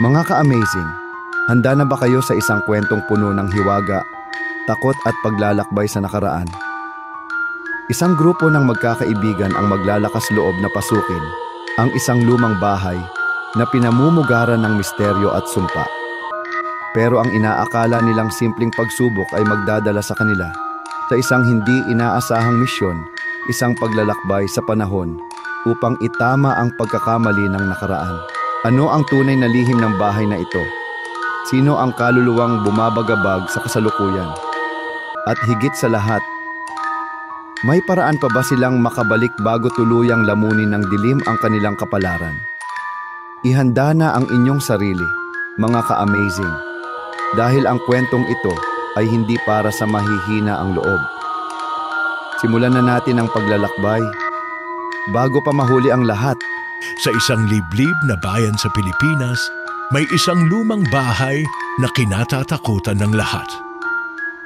Mga ka-amazing, handa na ba kayo sa isang kwentong puno ng hiwaga, takot at paglalakbay sa nakaraan? Isang grupo ng magkakaibigan ang maglalakas loob na pasukin ang isang lumang bahay na pinamumugaran ng misteryo at sumpa. Pero ang inaakala nilang simpleng pagsubok ay magdadala sa kanila sa isang hindi inaasahang misyon, isang paglalakbay sa panahon upang itama ang pagkakamali ng nakaraan. Ano ang tunay na lihim ng bahay na ito? Sino ang kaluluwang bumabagabag sa kasalukuyan? At higit sa lahat, may paraan pa ba silang makabalik bago tuluyang lamunin ng dilim ang kanilang kapalaran? Ihanda na ang inyong sarili, mga ka-amazing, dahil ang kwentong ito ay hindi para sa mahihina ang loob. Simulan na natin ang paglalakbay. Bago pa mahuli ang lahat, sa isang liblib na bayan sa Pilipinas, may isang lumang bahay na kinatatakutan ng lahat.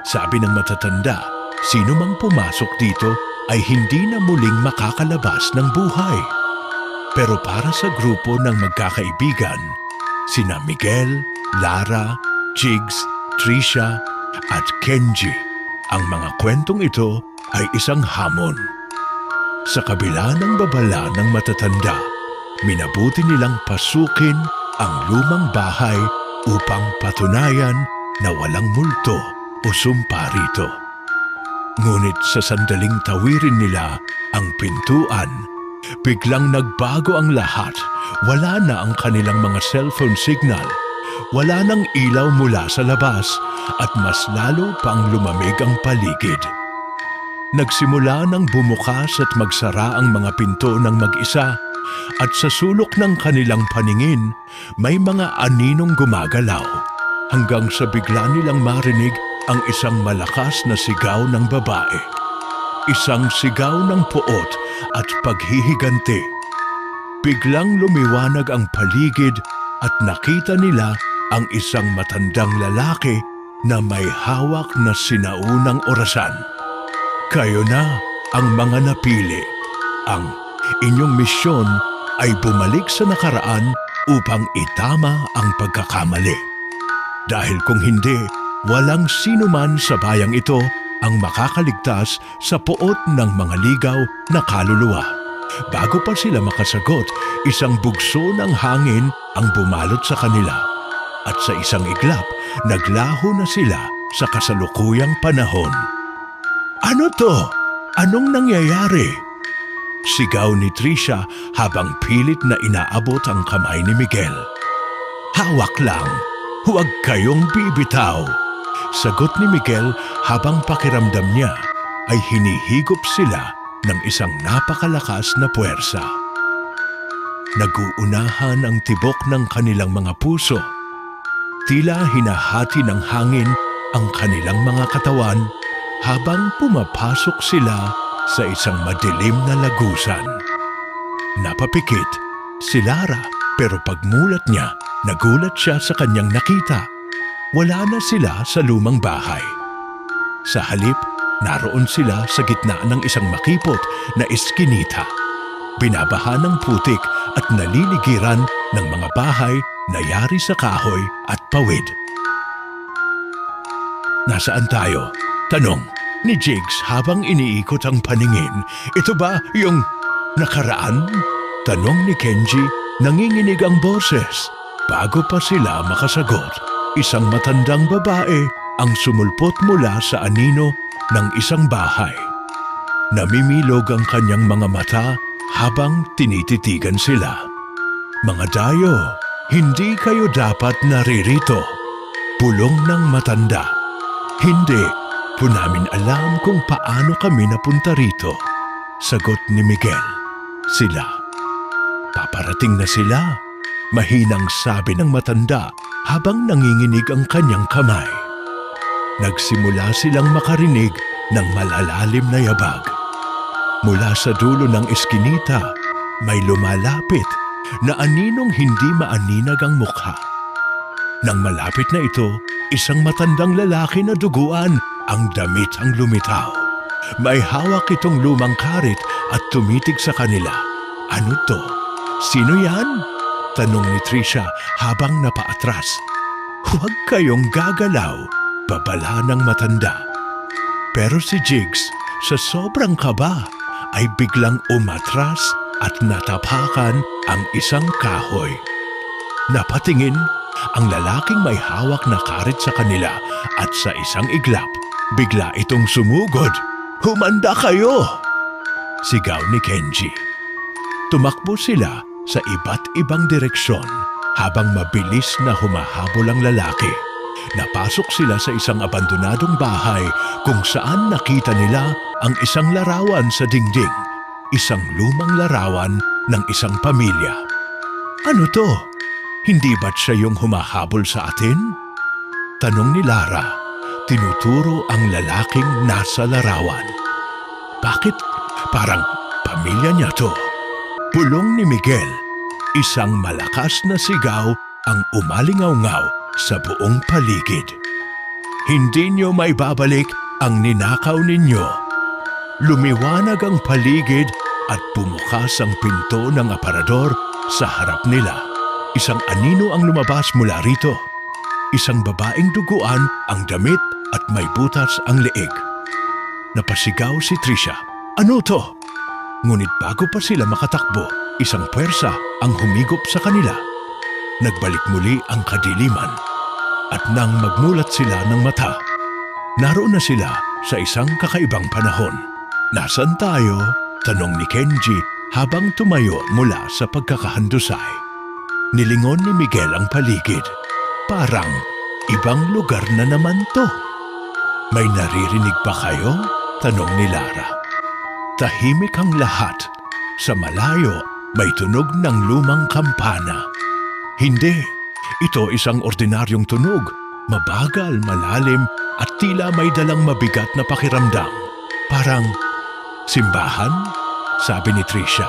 Sabi ng matatanda, sino mang pumasok dito ay hindi na muling makakalabas ng buhay. Pero para sa grupo ng magkakaibigan, sina Miguel, Lara, Jigs, Trisha at Kenji, ang mga kwentong ito ay isang hamon. Sa kabila ng babala ng matatanda, minabuti nilang pasukin ang lumang bahay upang patunayan na walang multo o sumpa rito. Ngunit sa sandaling tawirin nila ang pintuan, biglang nagbago ang lahat. Wala na ang kanilang mga cellphone signal, wala nang ilaw mula sa labas at mas lalo pang lumamig ang paligid. Nagsimula nang bumukas at magsara ang mga pinto ng mag-isa. At sa sulok ng kanilang paningin, may mga aninong gumagalaw hanggang sa bigla nilang marinig ang isang malakas na sigaw ng babae. Isang sigaw ng puot at paghihiganti. Biglang lumiwanag ang paligid at nakita nila ang isang matandang lalaki na may hawak na sinaunang orasan. Kayo na ang mga napili. Ang inyong misyon ay bumalik sa nakaraan upang itama ang pagkakamali. Dahil kung hindi, walang sinuman sa bayang ito ang makakaligtas sa puot ng mga ligaw na kaluluwa. Bago pa sila makasagot, isang bugso ng hangin ang bumalot sa kanila. At sa isang iglap, naglaho na sila sa kasalukuyang panahon. Ano to? Anong nangyayari? Sigaw ni Trisha habang pilit na inaabot ang kamay ni Miguel. Hawak lang, huwag kayong bibitaw. Sagot ni Miguel habang pakiramdam niya ay hinihigop sila ng isang napakalakas na puwersa. Naguunahan ang tibok ng kanilang mga puso. Tila hinahati ng hangin ang kanilang mga katawan habang pumapasok sila sa isang madilim na lagusan. Napapikit si Lara pero pagmulat niya, nagulat siya sa kanyang nakita. Wala na sila sa lumang bahay. Sa halip, naroon sila sa gitna ng isang makipot na eskinita. Binabaha ng putik at naliligiran ng mga bahay na yari sa kahoy at pawid. Nasaan tayo? Tanong ni Jigs habang iniikot ang paningin. Ito ba yung nakaraan? Tanong ni Kenji, nanginginig ang boses. Bago pa sila makasagot, isang matandang babae ang sumulpot mula sa anino ng isang bahay. Namimilog ang kanyang mga mata habang tinititigan sila. Mga dayo, hindi kayo dapat naririto. Pulong ng matanda. Hindi po namin alam kung paano kami napunta rito. Sagot ni Miguel. Sila. Paparating na sila. Mahinang sabi ng matanda habang nanginginig ang kanyang kamay. Nagsimula silang makarinig ng malalalim na yabag. Mula sa dulo ng eskinita, may lumalapit na aninong hindi maaninag ang mukha. Nang malapit na ito, isang matandang lalaki na duguan ang damit ang lumitaw. May hawak itong lumang karit at tumitig sa kanila. Ano to? Sino yan? Tanong ni Tricia habang napaatras. Huwag kayong gagalaw, babala ng matanda. Pero si Jigs, sa sobrang kaba, ay biglang umatras at natapakan ang isang kahoy. Napatingin, ang lalaking may hawak na karit sa kanila at sa isang iglap, bigla itong sumugod. Humanda kayo! Sigaw ni Kenji. Tumakbo sila sa iba't ibang direksyon habang mabilis na humahabol ang lalaki. Napasok sila sa isang abandonadong bahay kung saan nakita nila ang isang larawan sa dingding. Isang lumang larawan ng isang pamilya. Ano to? Hindi ba't siya yung humahabol sa atin? Tanong ni Lara. Tinuturo ang lalaking nasa larawan. Bakit? Parang pamilya niya to. Pulong ni Miguel. Isang malakas na sigaw ang umalingaw-ngaw sa buong paligid. Hindi niyo maibabalik ang ninakaw ninyo. Lumiwanag ang paligid at bumukas ang pinto ng aparador sa harap nila. Isang anino ang lumabas mula rito. Isang babaeng duguan ang damit at may butas ang leeg. Napasigaw si Tricia. Ano to? Ngunit bago pa sila makatakbo, isang puwersa ang humigop sa kanila. Nagbalik muli ang kadiliman. At nang magmulat sila ng mata, naroon na sila sa isang kakaibang panahon. Nasaan tayo? Tanong ni Kenji habang tumayo mula sa pagkakahandusay. Nilingon ni Miguel ang paligid. Parang ibang lugar na naman to. May naririnig ba kayo? Tanong ni Lara. Tahimik ang lahat. Sa malayo, may tunog ng lumang kampana. Hindi. Ito isang ordinaryong tunog. Mabagal, malalim, at tila may dalang mabigat na pakiramdam. Parang simbahan? Sabi ni Tricia.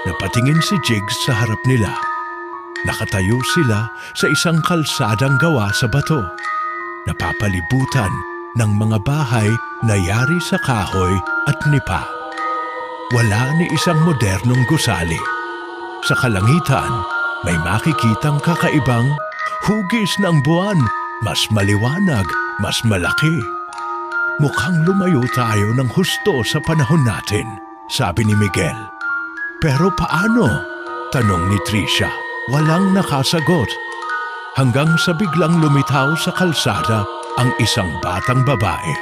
Napatingin si Jigs sa harap nila. Nakatayo sila sa isang kalsadang gawa sa bato. Napapalibutan ng mga bahay na yari sa kahoy at nipa. Wala ni isang modernong gusali. Sa kalangitan, may makikitang kakaibang hugis ng buwan, mas maliwanag, mas malaki. Mukhang lumayo tayo ng husto sa panahon natin, sabi ni Miguel. Pero paano? Tanong ni Tricia. Walang nakasagot. Hanggang sa biglang lumitaw sa kalsada ang isang batang babae.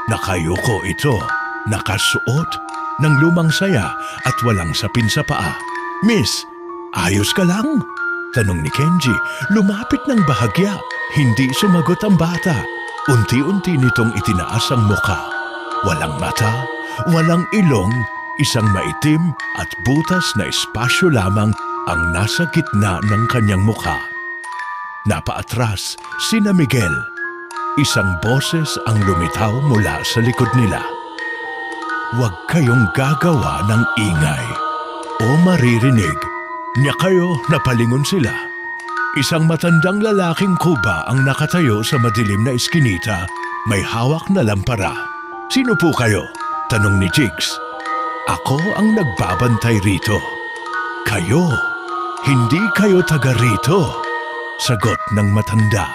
Nakayuko ito, nakasuot ng lumang saya at walang sapin sa paa. Miss, ayos ka lang? Tanong ni Kenji. Lumapit ng bahagya. Hindi sumagot ang bata. Unti-unti nitong itinaas ang muka. Walang mata, walang ilong, isang maitim at butas na espasyo lamang ang nasa gitna ng kanyang muka. Napaatras sina Miguel. Isang boses ang lumitaw mula sa likod nila. Huwag kayong gagawa ng ingay o maririnig. Niya kayo napalingon sila. Isang matandang lalaking kuba ang nakatayo sa madilim na iskinita, may hawak na lampara. Sino po kayo? Tanong ni Jigs. Ako ang nagbabantay rito. Kayo? Hindi kayo taga rito. Sagot ng matanda.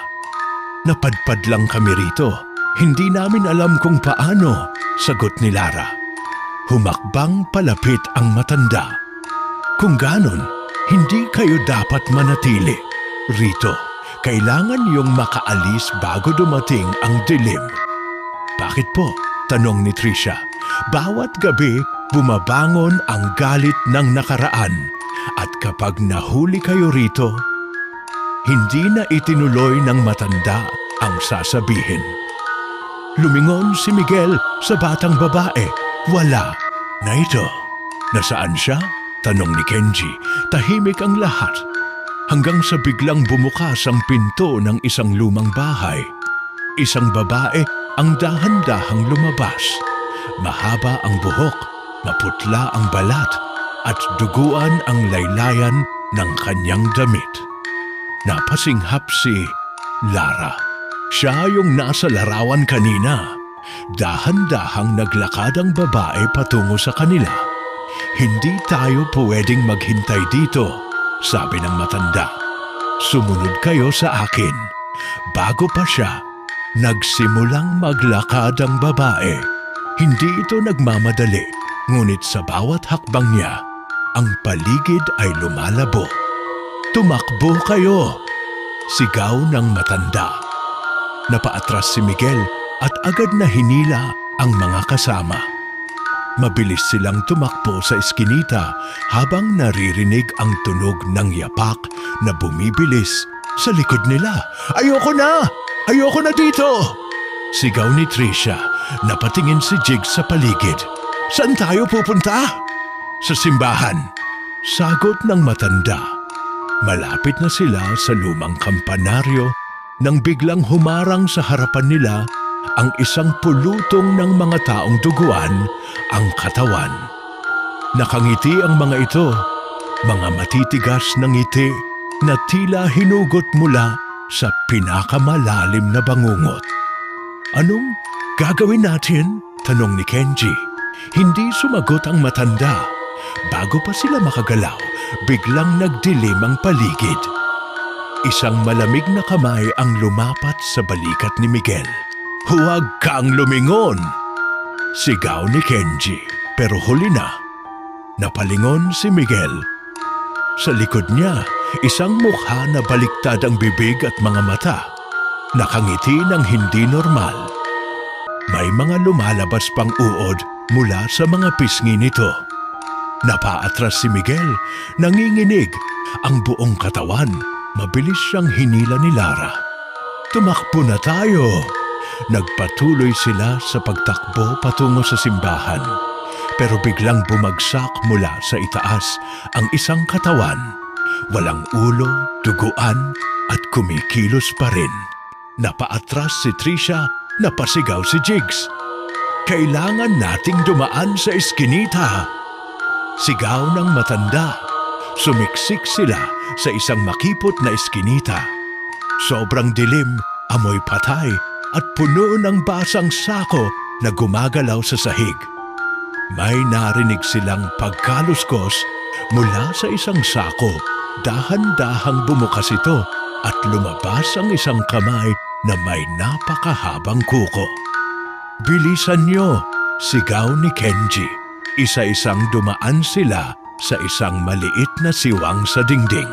Napadpad lang kami rito. Hindi namin alam kung paano. Sagot ni Lara. Humakbang palapit ang matanda. Kung ganon, hindi kayo dapat manatili rito. Kailangan yung makaalis bago dumating ang dilim. Bakit po? Tanong ni Tricia. Bawat gabi, bumabangon ang galit ng nakaraan. At kapag nahuli kayo rito, hindi na itinuloy ng matanda ang sasabihin. Lumingon si Miguel sa batang babae. Wala na ito. Nasaan siya? Tanong ni Kenji. Tahimik ang lahat. Hanggang sa biglang bumukas ang pinto ng isang lumang bahay. Isang babae ang dahan-dahang lumabas. Mahaba ang buhok, maputla ang balat, at duguan ang laylayan ng kanyang damit. Napasinghap si Lara. Siya yung nasa larawan kanina. Dahan-dahang naglakad ang babae patungo sa kanila. Hindi tayo pwedeng maghintay dito, sabi ng matanda. Sumunod kayo sa akin. Bago pa siya, nagsimulang maglakad ang babae. Hindi ito nagmamadali, ngunit sa bawat hakbang niya, ang paligid ay lumalabo. Tumakbo kayo! Sigaw ng matanda. Napaatras si Miguel at agad na hinila ang mga kasama. Mabilis silang tumakbo sa eskinita habang naririnig ang tunog ng yapak na bumibilis sa likod nila. Ayoko na! Ayoko na dito! Sigaw ni Tricia. Napatingin si Jigs sa paligid. Saan tayo pupunta? Sa simbahan. Sagot ng matanda. Malapit na sila sa lumang kampanaryo nang biglang humarang sa harapan nila ang isang pulutong ng mga taong duguan ang katawan. Nakangiti ang mga ito, mga matitigas na ngiti na tila hinugot mula sa pinakamalalim na bangungot. Anong gagawin natin? Tanong ni Kenji. Hindi sumagot ang matanda. Bago pa sila makagalaw, biglang nagdilim ang paligid. Isang malamig na kamay ang lumapat sa balikat ni Miguel. Huwag kang lumingon! Sigaw ni Kenji, pero huli na. Napalingon si Miguel. Sa likod niya, isang mukha na baliktad ang bibig at mga mata. Nakangiti ng hindi normal. May mga lumalabas pang uod mula sa mga pisngi nito. Napaatras si Miguel, nanginginig. Ang buong katawan, mabilis siyang hinila ni Lara. Tumakbo na tayo! Nagpatuloy sila sa pagtakbo patungo sa simbahan. Pero biglang bumagsak mula sa itaas ang isang katawan. Walang ulo, duguan at kumikilos pa rin. Napaatras si Tricia, napasigaw si Jigs. Kailangan nating dumaan sa eskinita! Sigaw ng matanda. Sumiksik sila sa isang makipot na eskinita. Sobrang dilim, amoy patay at puno ng basang sako na gumagalaw sa sahig. May narinig silang pagkaluskos mula sa isang sako. Dahan-dahang bumukas ito at lumabas ang isang kamay na may napakahabang kuko. Bilisan niyo! Sigaw ni Kenji. Isa-isang dumaan sila sa isang maliit na siwang sa dingding.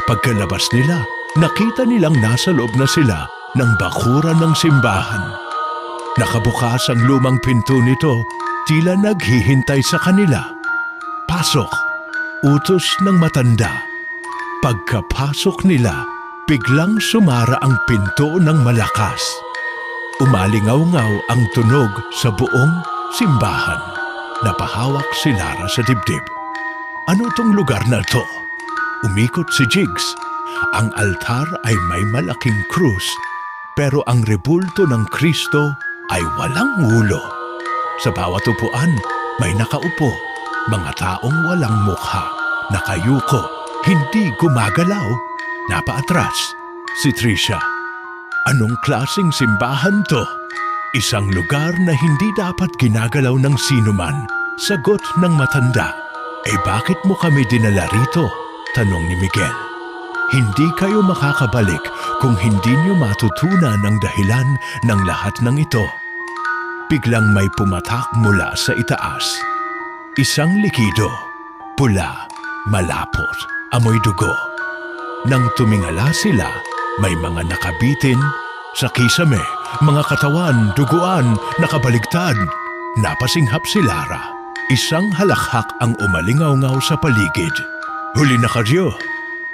Pagkalabas nila, nakita nilang nasa loob na sila ng bakuran ng simbahan. Nakabukas ang lumang pinto nito, tila naghihintay sa kanila. Pasok! Utos ng matanda. Pagkapasok nila, biglang sumara ang pinto ng malakas. Umalingaw-ngaw ang tunog sa buong simbahan. Napahawak si Lara sa dibdib. Ano tong lugar na to? Umikot si Jigs. Ang altar ay may malaking krus, pero ang rebulto ng Kristo ay walang ulo. Sa bawat upuan, may nakaupo, mga taong walang mukha, nakayuko, hindi gumagalaw. Napaatras si Tricia. Anong klaseng simbahan to? Isang lugar na hindi dapat ginagalaw ng sinuman. Sagot ng matanda. Bakit mo kami dinala rito? Tanong ni Miguel. Hindi kayo makakabalik kung hindi niyo matutunan ang dahilan ng lahat ng ito. Biglang may pumatak mula sa itaas. Isang likido, pula, malapot, amoy dugo. Nang tumingala sila, may mga nakabitin sa kisame, mga katawan, duguan, nakabaligtad. Napasinghap si Lara. Isang halakhak ang umalingaw-ngaw sa paligid. Huli na kayo!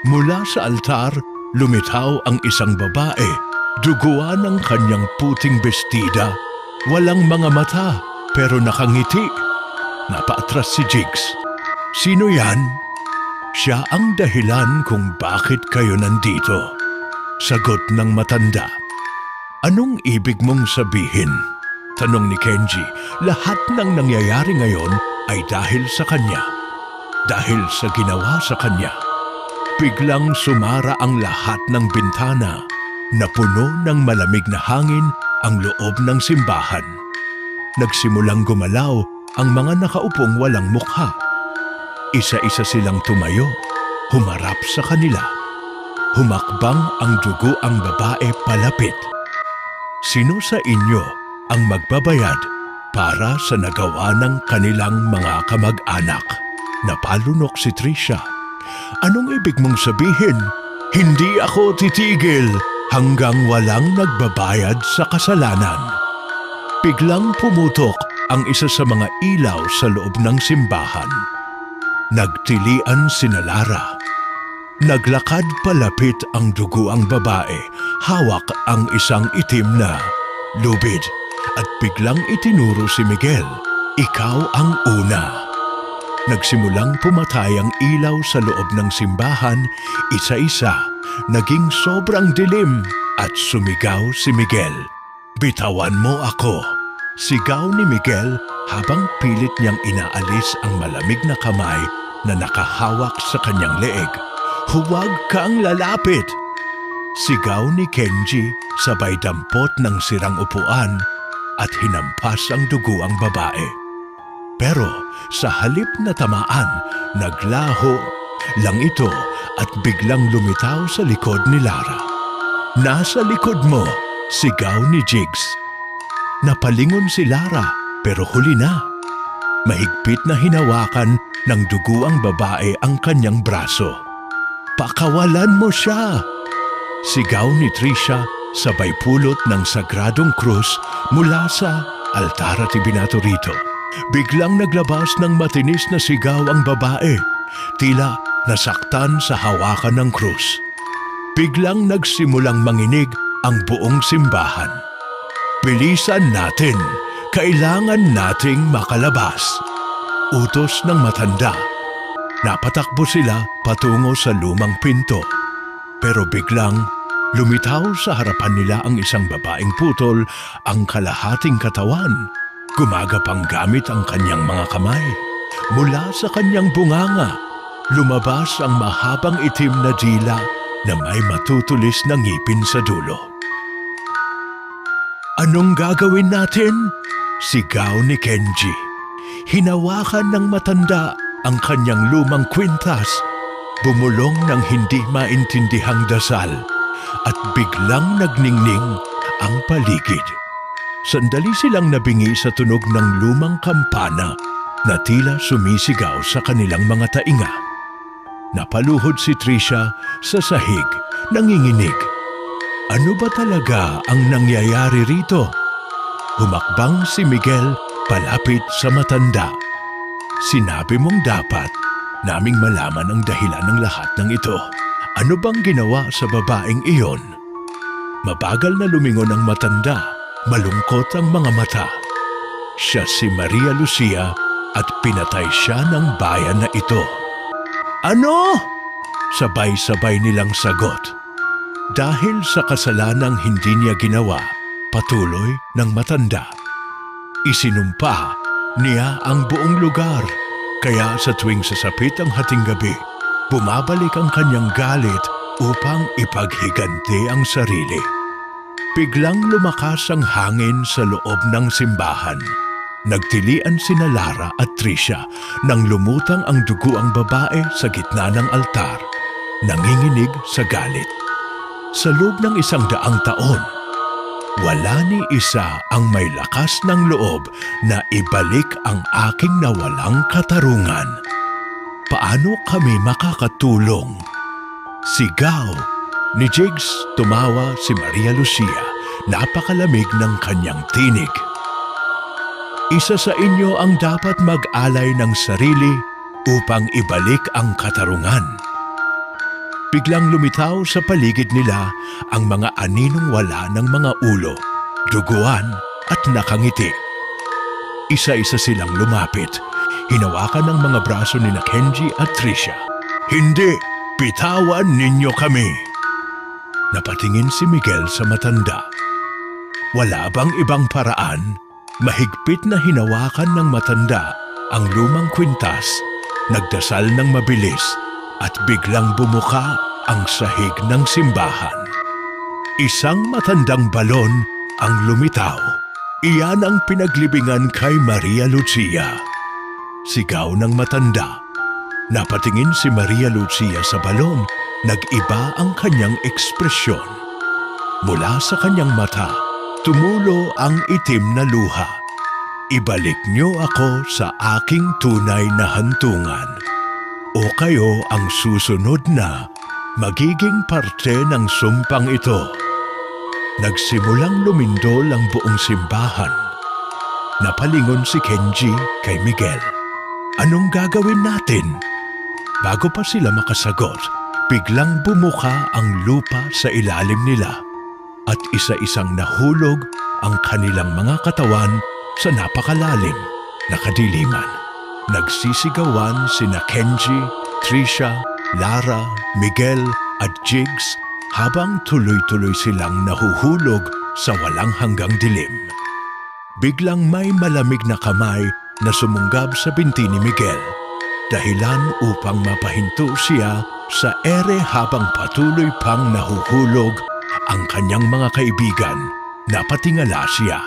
Mula sa altar, lumitaw ang isang babae. Duguan ang kanyang puting bestida. Walang mga mata, pero nakangiti. Napaatras si Jigs. Sino yan? Siya ang dahilan kung bakit kayo nandito. Sagot ng matanda. Anong ibig mong sabihin? Tanong ni Kenji. Lahat ng nangyayari ngayon ay dahil sa kanya. Dahil sa ginawa sa kanya. Biglang sumara ang lahat ng bintana. Napuno ng malamig na hangin ang loob ng simbahan. Nagsimulang gumalaw ang mga nakaupong walang mukha. Isa-isa silang tumayo. humarap sa kanila. Humakbang ang dugo ang babae palapit. Sino sa inyo ang magbabayad para sa nagawa ng kanilang mga kamag-anak? Napalunok si Tricia. Anong ibig mong sabihin? Hindi ako titigil hanggang walang nagbabayad sa kasalanan. Biglang pumutok ang isa sa mga ilaw sa loob ng simbahan. Nagtilian sina Lara. Naglakad palapit ang duguang babae, hawak ang isang itim na lubid, at biglang itinuro si Miguel, "Ikaw ang una." Nagsimulang pumatay ang ilaw sa loob ng simbahan, isa-isa, naging sobrang dilim at sumigaw si Miguel, "Bitawan mo ako!" Sigaw ni Miguel habang pilit niyang inaalis ang malamig na kamay na nakahawak sa kanyang leeg. "Huwag kang lalapit!" Sigaw ni Kenji sabay dampot ng sirang upuan at hinampas ang dugo ang babae. Pero sa halip na tamaan, naglaho lang ito at biglang lumitaw sa likod ni Lara. "Nasa likod mo!" sigaw ni Jigs. Napalingon si Lara pero huli na. Mahigpit na hinawakan ng dugo ang babae ang kanyang braso. "Pakawalan mo siya!" sigaw ni Tricia sabay pulot ng sagradong krus mula sa altar at ibinato rito. Biglang naglabas ng matinis na sigaw ang babae, tila nasaktan sa hawakan ng krus. Biglang nagsimulang manginig ang buong simbahan. "Bilisan natin! Kailangan nating makalabas!" Utos ng matanda. Napatakbo sila patungo sa lumang pinto. Pero biglang lumitaw sa harapan nila ang isang babaeng putol, ang kalahating katawan. Gumagapang gamit ang kanyang mga kamay. Mula sa kanyang bunganga, lumabas ang mahabang itim na dila na may matutulis na ngipin sa dulo. "Anong gagawin natin?" sigaw ni Kenji. Hinawakan ng matanda ang kanyang lumang kwintas, bumulong ng hindi maintindihang dasal, at biglang nagningning ang paligid. Sandali silang nabingi sa tunog ng lumang kampana na tila sumisigaw sa kanilang mga tainga. Napaluhod si Tricia sa sahig, nanginginig. Ano ba talaga ang nangyayari rito? Humakbang si Miguel palapit sa matanda. "Sinabi mong dapat naming malaman ang dahilan ng lahat ng ito. Ano bang ginawa sa babaeng iyon?" Mabagal na lumingon ang matanda, malungkot ang mga mata. Siya si Maria Lucia at pinatay siya ng bayan na ito. "Ano?" sabay-sabay nilang sagot. Dahil sa kasalanang hindi niya ginawa, patuloy ng matanda. Isinumpa niya ang buong lugar, kaya sa tuwing sasapit ang hating gabi, bumabalik ang kanyang galit upang ipaghiganti ang sarili. Biglang lumakas ang hangin sa loob ng simbahan. Nagtilian sina Lara at Tricia nang lumutang ang dugo ang babae sa gitna ng altar, nanginginig sa galit. Sa loob ng 100 taon, wala ni isa ang may lakas ng loob na ibalik ang aking nawalang katarungan. Paano kami makakatulong? Sigaw ni Jigs. Tumawa si Maria Lucia. Napakalamig ng kanyang tinig. Isa sa inyo ang dapat mag-alay ng sarili upang ibalik ang katarungan. Biglang lumitaw sa paligid nila ang mga aninong wala ng mga ulo, duguan at nakangiti. Isa-isa silang lumapit. Hinawakan ng mga braso ni Kenji at Tricia. "Hindi! Bitawan ninyo kami!" Napatingin si Miguel sa matanda. Wala bang ibang paraan? Mahigpit na hinawakan ng matanda ang lumang kwintas, nagdasal ng mabilis at biglang bumuka ang sahig ng simbahan. Isang matandang balon ang lumitaw. Iyan ang pinaglibingan kay Maria Lucia. Sigaw ng matanda. Napatingin si Maria Lucia sa balon, nag-iba ang kanyang ekspresyon. Mula sa kanyang mata, tumulo ang itim na luha. Ibalik niyo ako sa aking tunay na hantungan. O kayo ang susunod na magiging parte ng sumpang ito. Nagsimulang lumindol ang buong simbahan. Napalingon si Kenji kay Miguel. Anong gagawin natin? Bago pa sila makasagot, biglang bumuka ang lupa sa ilalim nila at isa-isang nahulog ang kanilang mga katawan sa napakalalim na kadiliman. Nagsisigawan sina Kenji, Trisha, Lara, Miguel at Jigs habang tuloy-tuloy silang nahuhulog sa walang hanggang dilim. Biglang may malamig na kamay na sumunggab sa binti ni Miguel, dahilan upang mapahinto siya sa ere habang patuloy pang nahuhulog ang kanyang mga kaibigan. Napatingala siya.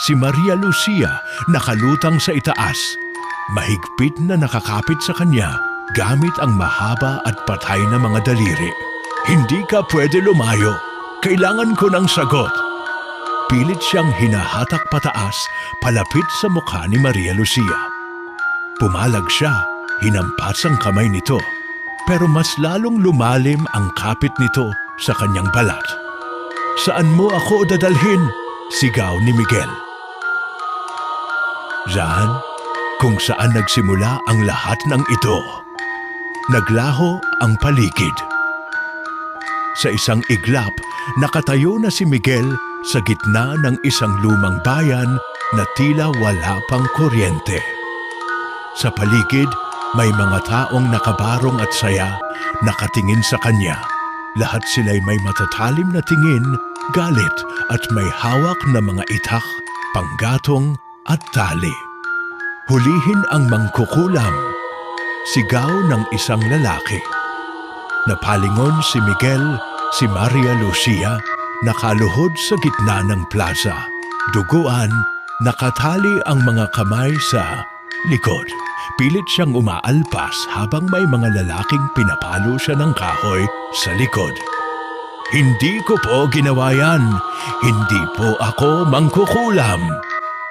Si Maria Lucia nakalutang sa itaas, mahigpit na nakakapit sa kanya gamit ang mahaba at patay na mga daliri. Hindi ka pwede lumayo. Kailangan ko ng sagot. Pilit siyang hinahatak pataas palapit sa mukha ni Maria Lucia. Pumalag siya, hinampas ang kamay nito, pero mas lalong lumalim ang kapit nito sa kanyang balat. Saan mo ako dadalhin? Sigaw ni Miguel. Diyan, kung saan nagsimula ang lahat ng ito. Naglaho ang paligid. Sa isang iglap, nakatayo na si Miguel sa gitna ng isang lumang bayan na tila wala pang kuryente. Sa paligid, may mga taong nakabarong at saya, nakatingin sa kanya. Lahat sila'y may matatalim na tingin, galit at may hawak na mga itak, panggatong at tali. Hulihin ang mangkukulam. Sigaw ng isang lalaki. Napalingon si Miguel, si Maria Lucia, nakaluhod sa gitna ng plaza. Duguan, nakatali ang mga kamay sa likod. Pilit siyang umaalpas habang may mga lalaking pinapalo siya ng kahoy sa likod. Hindi ko po ginawa yan. Hindi po ako mangkukulam.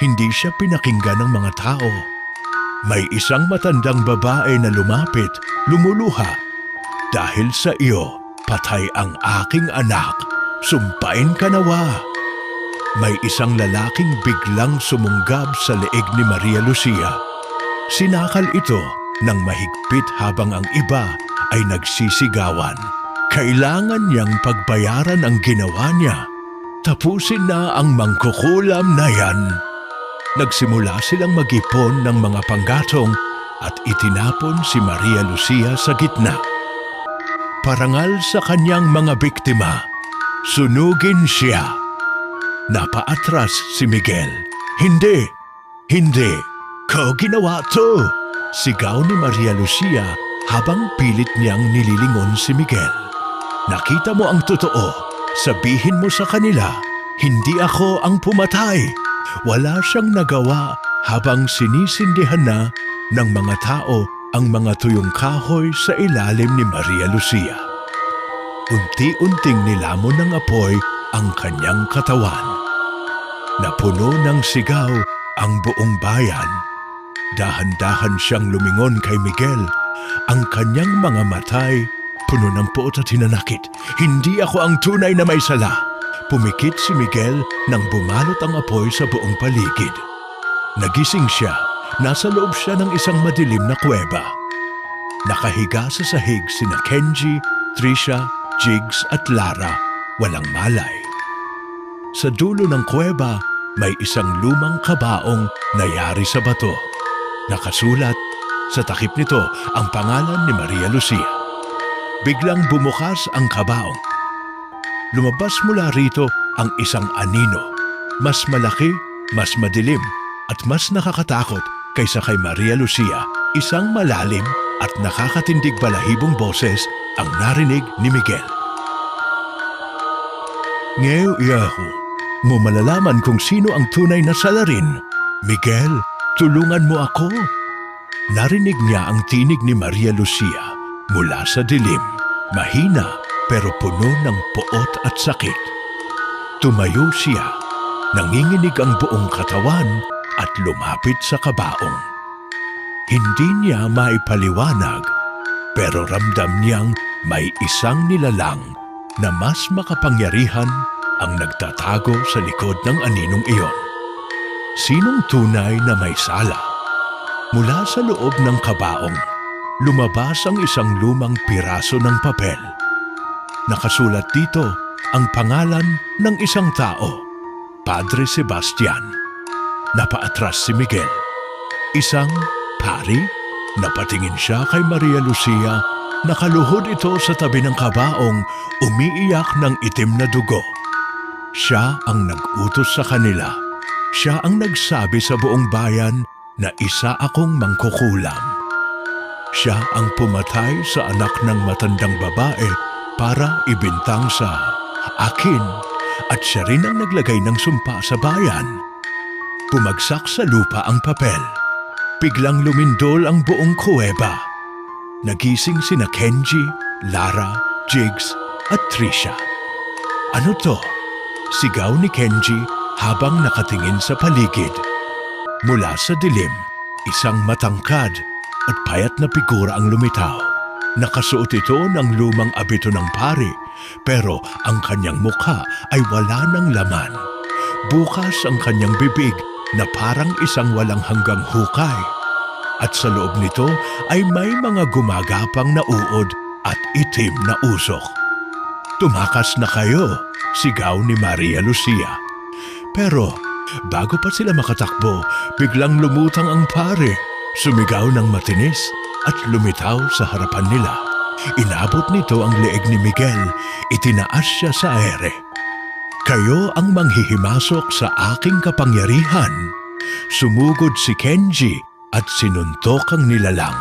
Hindi siya pinakinggan ng mga tao. May isang matandang babae na lumapit, lumuluha. Dahil sa iyo, patay ang aking anak. Sumpain ka nawa. May isang lalaking biglang sumunggab sa leeg ni Maria Lucia. Sinakal ito ng mahigpit habang ang iba ay nagsisigawan. Kailangan niyang pagbayaran ang ginawa niya. Tapusin na ang mangkukulam na yan. Nagsimula silang mag-ipon ng mga panggatong at itinapon si Maria Lucia sa gitna. Parangal sa kanyang mga biktima, sunugin siya. Napaatras si Miguel. Hindi, hindi, ko ginawa to! Sigaw ni Maria Lucia habang pilit niyang nililingon si Miguel. Nakita mo ang totoo, sabihin mo sa kanila, hindi ako ang pumatay. Wala siyang nagawa habang sinisindihan na ng mga tao ang mga tuyong kahoy sa ilalim ni Maria Lucia. Unti-unting nilamon ng apoy ang kanyang katawan. Napuno ng sigaw ang buong bayan. Dahan-dahan siyang lumingon kay Miguel. Ang kanyang mga matay puno ng puot at hinanakit. Hindi ako ang tunay na may sala. Pumikit si Miguel nang bumalot ang apoy sa buong paligid. Nagising siya. Nasa loob siya ng isang madilim na kuweba. Nakahiga sa sahig sina Kenji, Trisha, Jigs at Lara. Walang malay. Sa dulo ng kuweba, may isang lumang kabaong na yari sa bato. Nakasulat sa takip nito ang pangalan ni Maria Lucia. Biglang bumukas ang kabaong. Lumabas mula rito ang isang anino. Mas malaki, mas madilim, at mas nakakatakot kaysa kay Maria Lucia. Isang malalim at nakakatindig balahibong boses ang narinig ni Miguel. Ngayon iyaho, mo malalaman kung sino ang tunay na salarin. Miguel, tulungan mo ako. narinig niya ang tinig ni Maria Lucia mula sa dilim, mahina pero puno ng poot at sakit. Tumayo siya, nanginginig ang buong katawan at lumapit sa kabaong. Hindi niya maipaliwanag, pero ramdam niyang may isang nilalang na mas makapangyarihan ang nagtatago sa likod ng aninong iyon. Sinong tunay na may sala? Mula sa loob ng kabaong, lumabas ang isang lumang piraso ng papel. Nakasulat dito ang pangalan ng isang tao, Padre Sebastian. Napaatras si Miguel. Isang pari? Napatingin siya kay Maria Lucia. Nakaluhod ito sa tabi ng kabaong, umiiyak ng itim na dugo. Siya ang nag-utos sa kanila. Siya ang nagsabi sa buong bayan na isa akong mangkukulam. Siya ang pumatay sa anak ng matandang babae para ibintang sa akin, at siya rin ang naglagay ng sumpa sa bayan. Bumagsak sa lupa ang papel. Biglang lumindol ang buong kuweba. Nagising sina Kenji, Lara, Jigs at Trisha. Ano to? Sigaw ni Kenji habang nakatingin sa paligid. Mula sa dilim, isang matangkad at payat na figura ang lumitaw. Nakasuot ito ng lumang abito ng pari, pero ang kanyang mukha ay wala ng laman. Bukas ang kanyang bibig na parang isang walang hanggang hukay. At sa loob nito ay may mga gumagapang na uod at itim na usok. Tumakas na kayo, sigaw ni Maria Lucia. Pero bago pa sila makatakbo, biglang lumutang ang pare. Sumigaw ng matinis at lumitaw sa harapan nila. Inabot nito ang leeg ni Miguel, itinaas siya sa ere. Kayo ang manghihimasok sa aking kapangyarihan. Sumugod si Kenji at sinuntok ang nilalang.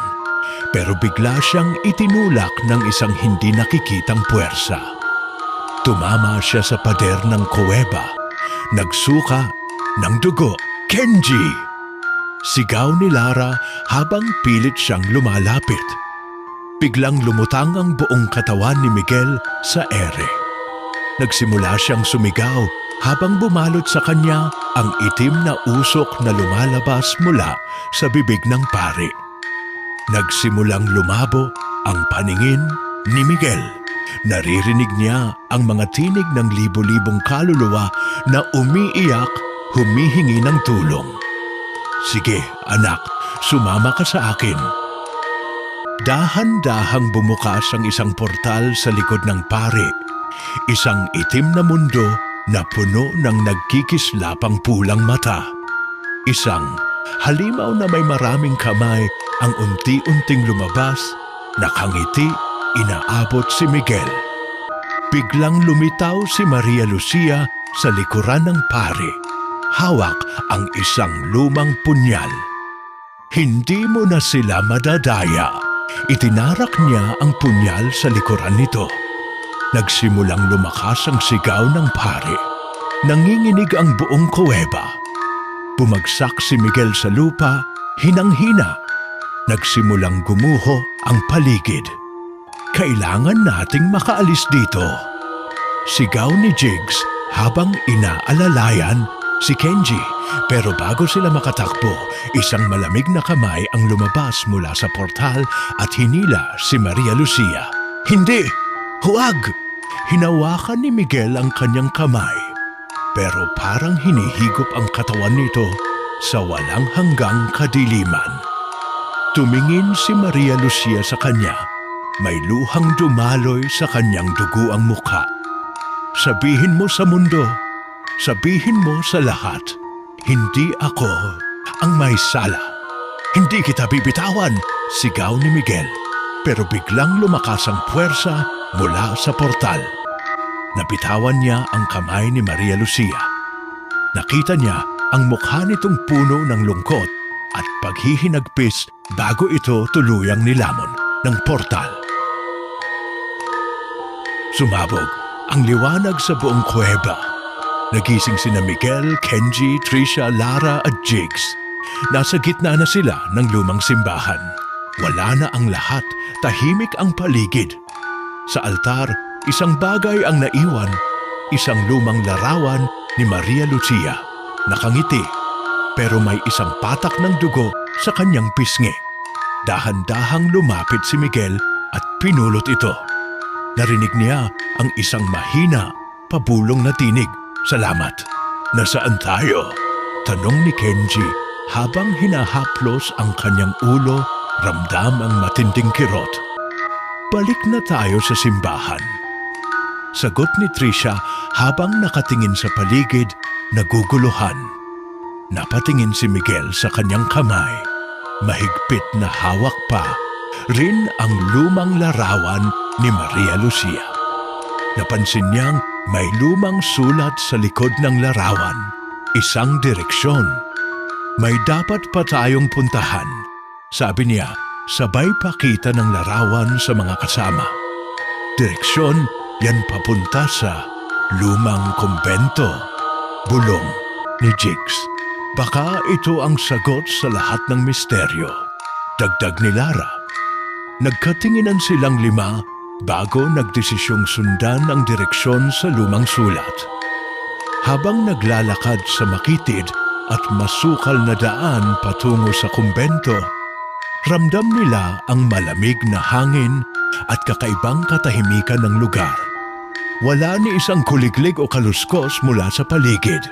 Pero bigla siyang itinulak ng isang hindi nakikitang puwersa. Tumama siya sa pader ng kuweba. Nagsuka ng dugo. Kenji! Sigaw ni Lara habang pilit siyang lumalapit. Biglang lumutang ang buong katawan ni Miguel sa ere. Nagsimula siyang sumigaw habang bumalot sa kanya ang itim na usok na lumalabas mula sa bibig ng pari. Nagsimulang lumabo ang paningin ni Miguel. Naririnig niya ang mga tinig ng libo-libong kaluluwa na umiiyak, humihingi ng tulong. Sige, anak, sumama ka sa akin. Dahan-dahang bumukas ang isang portal sa likod ng pari. Isang itim na mundo na puno ng nagkikislapang pulang mata. Isang halimaw na may maraming kamay ang unti-unting lumabas, nakangiti, inaabot si Miguel. Biglang lumitaw si Maria Lucia sa likuran ng pari. Hawak ang isang lumang punyal. Hindi mo na sila madadaya. Itinarak niya ang punyal sa likuran nito. Nagsimulang lumakas ang sigaw ng pari. Nanginginig ang buong kuweba. Bumagsak si Miguel sa lupa, hinang-hina. Nagsimulang gumuho ang paligid. Kailangan nating makaalis dito. Sigaw ni Jigs habang inaalalayan si Kenji. Pero bago sila makatakbo, isang malamig na kamay ang lumabas mula sa portal at hinila si Maria Lucia. Hindi! Huwag! Hinawakan ni Miguel ang kanyang kamay. Pero parang hinihigop ang katawan nito sa walang hanggang kadiliman. Tumingin si Maria Lucia sa kanya. May luhang dumaloy sa kanyang dugo ang mukha. Sabihin mo sa mundo, sabihin mo sa lahat, hindi ako ang may sala. Hindi kita bibitawan, sigaw ni Miguel. Pero biglang lumakas ang puwersa mula sa portal. Nabitawan niya ang kamay ni Maria Lucia. Nakita niya ang mukha nitong puno ng lungkot at paghihinagpis bago ito tuluyang nilamon ng portal. Sumabog ang liwanag sa buong kuweba. Nagising sina Miguel, Kenji, Trisha, Lara at Jigs. Nasa gitna na sila ng lumang simbahan. Wala na ang lahat, tahimik ang paligid. Sa altar, isang bagay ang naiwan, isang lumang larawan ni Maria Lucia. Nakangiti, pero may isang patak ng dugo sa kanyang pisngi. Dahan-dahang lumapit si Miguel at pinulot ito. Narinig niya ang isang mahina, pabulong na tinig. "Salamat." "Nasaan tayo?" tanong ni Kenji habang hinahaplos ang kanyang ulo, ramdam ang matinding kirot. "Balik na tayo sa simbahan." Sagot ni Trisha habang nakatingin sa paligid, naguguluhan. Napatingin si Miguel sa kanyang kamay. Mahigpit na hawak pa rin ang lumang larawan ni Maria Lucia. Napansin niyang may lumang sulat sa likod ng larawan, isang direksyon. "May dapat pa tayong puntahan," sabi niya, sabay pakita ng larawan sa mga kasama. "Direksyon, yan papunta sa lumang kumbento," bulong ni Jigs. "Baka ito ang sagot sa lahat ng misteryo," dagdag ni Lara. Nagkatinginan silang lima bago nagdesisyong sundan ang direksyon sa lumang sulat. Habang naglalakad sa makitid at masukal na daan patungo sa kumbento, ramdam nila ang malamig na hangin at kakaibang katahimikan ng lugar. Wala ni isang kuliglig o kaluskos mula sa paligid.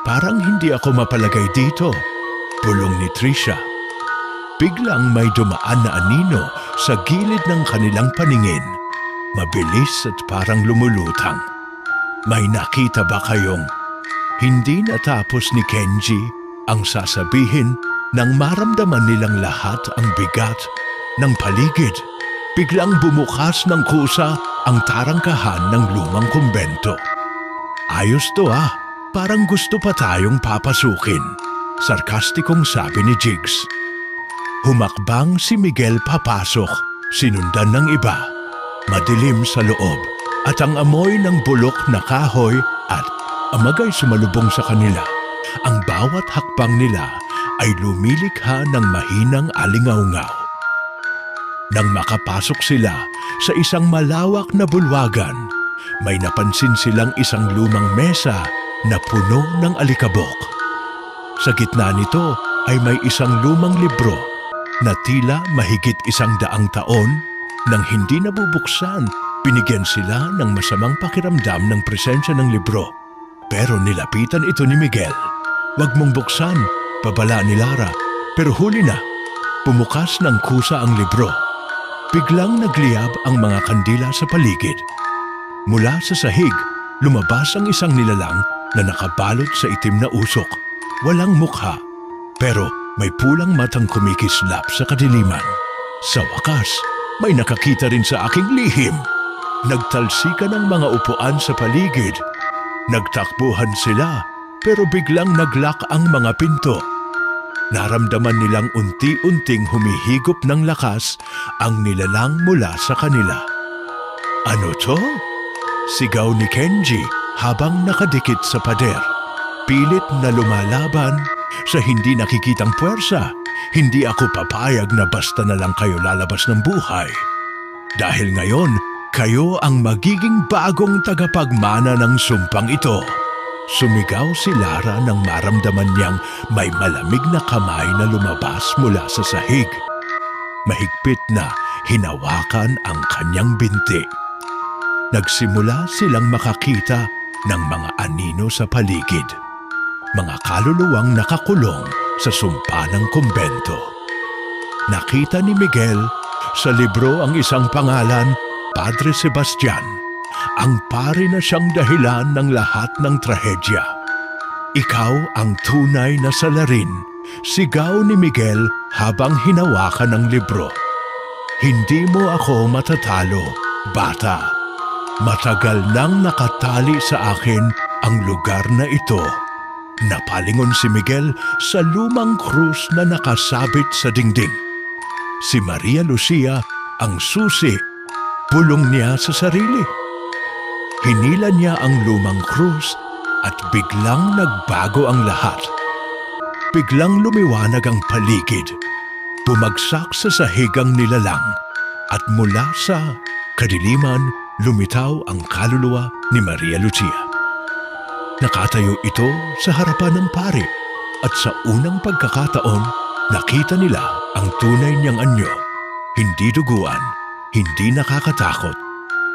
"Parang hindi ako mapalagay dito," bulong ni Trisha. Biglang may dumaan na anino sa gilid ng kanilang paningin. Mabilis at parang lumulutang. "May nakita ba kayong?" Hindi natapos ni Kenji ang sasabihin nang maramdaman nilang lahat ang bigat ng paligid. Biglang bumukas ng kusa ang tarangkahan ng lumang kumbento. "Ayos to ah, parang gusto pa tayong papasukin," sarkastikong sabi ni Jigs. Humakbang si Miguel papasok, sinundan ng iba. Madilim sa loob at ang amoy ng bulok na kahoy at amagay sumalubong sa kanila. Ang bawat hakbang nila ay lumilikha ng mahinang alingaungaw. Nang makapasok sila sa isang malawak na bulwagan, may napansin silang isang lumang mesa na puno ng alikabok. Sa gitna nito ay may isang lumang libro na tila mahigit 100 taon nang hindi nabubuksan. Binigyan sila ng masamang pakiramdam ng presensya ng libro. Pero nilapitan ito ni Miguel. "Huwag mong buksan," babala ni Lara. Pero huli na, pumukas ng kusa ang libro. Biglang nagliyab ang mga kandila sa paligid. Mula sa sahig, lumabas ang isang nilalang na nakabalot sa itim na usok. Walang mukha, pero may pulang matang kumikislap sa kadiliman. Sa wakas, may nakakita rin sa aking lihim. Nagtalsikan ang mga upuan sa paligid. Nagtakbuhan sila, pero biglang naglock ang mga pinto. Naramdaman nilang unti-unting humihigop ng lakas ang nilalang mula sa kanila. "Ano to?" sigaw ni Kenji habang nakadikit sa pader. Pilit na lumalaban sa hindi nakikitang puwersa. "Hindi ako papayag na basta na lang kayo lalabas ng buhay. Dahil ngayon, kayo ang magiging bagong tagapagmana ng sumpang ito." Sumigaw si Lara nang maramdaman niyang may malamig na kamay na lumabas mula sa sahig. Mahigpit na hinawakan ang kanyang binti. Nagsimula silang makakita ng mga anino sa paligid. Mga kaluluwang nakakulong sa sumpa ng kumbento. Nakita ni Miguel sa libro ang isang pangalan, Padre Sebastian. Ang pari na siyang dahilan ng lahat ng trahedya. "Ikaw ang tunay na salarin," sigaw ni Miguel habang hinawakan ang libro. "Hindi mo ako matatalo, bata. Matagal nang nakatali sa akin ang lugar na ito." Napalingon si Miguel sa lumang krus na nakasabit sa dingding. Si Maria Lucia ang susi, bulong niya sa sarili. Hinila niya ang lumang krus at biglang nagbago ang lahat. biglang lumiwanag ang paligid. Bumagsak sa sahig ang nilalang at mula sa kadiliman lumitaw ang kaluluwa ni Maria Lucia. Nakatayo ito sa harapan ng pari at sa unang pagkakataon nakita nila ang tunay niyang anyo. Hindi duguan, hindi nakakatakot,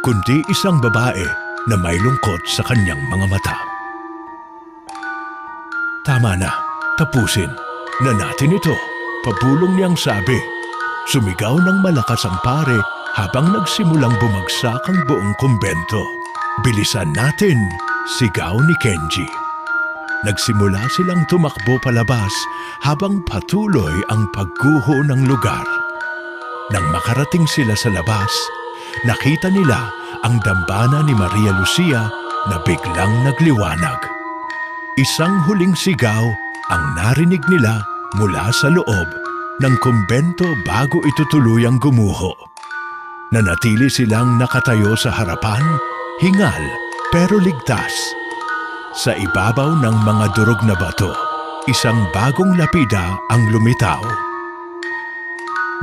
kundi isang babae na may lungkot sa kanyang mga mata. Tama na, tapusin na natin ito, pabulong niyang sabi. Sumigaw ng malakas ang pare habang nagsimulang bumagsak ang buong kumbento. Bilisan natin, sigaw ni Kenji. Nagsimula silang tumakbo palabas habang patuloy ang pagguho ng lugar. Nang makarating sila sa labas, nakita nila ang dambana ni Maria Lucia na biglang nagliwanag. Isang huling sigaw ang narinig nila mula sa loob ng kumbento bago ito tuluyang gumuho. Nanatili silang nakatayo sa harapan, hingal pero ligtas. Sa ibabaw ng mga durog na bato, isang bagong lapida ang lumitaw.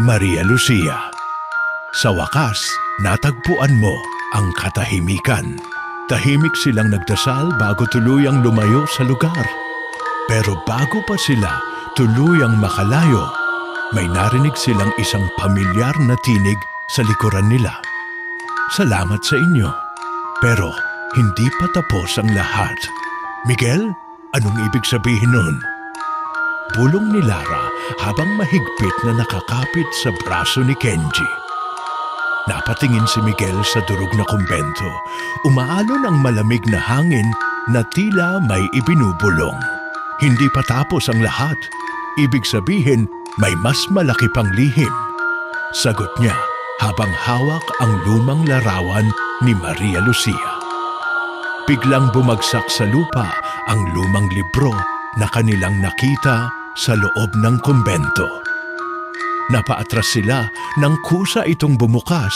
Maria Lucia, sa wakas, natagpuan mo ang katahimikan. Tahimik silang nagdasal bago tuluyang lumayo sa lugar. Pero bago pa sila tuluyang makalayo, may narinig silang isang pamilyar na tinig sa likuran nila. Salamat sa inyo. Pero hindi pa tapos ang lahat. Miguel, anong ibig sabihin nun? Bulong ni Lara habang mahigpit na nakakapit sa braso ni Kenji. Napatingin si Miguel sa durog na kumbento. Umaalon ang malamig na hangin na tila may ibinubulong. Hindi pa tapos ang lahat. Ibig sabihin, may mas malaki pang lihim. Sagot niya habang hawak ang lumang larawan ni Maria Lucia. Biglang bumagsak sa lupa ang lumang libro na kanilang nakita sa loob ng kumbento. Napaatras sila nang kusa itong bumukas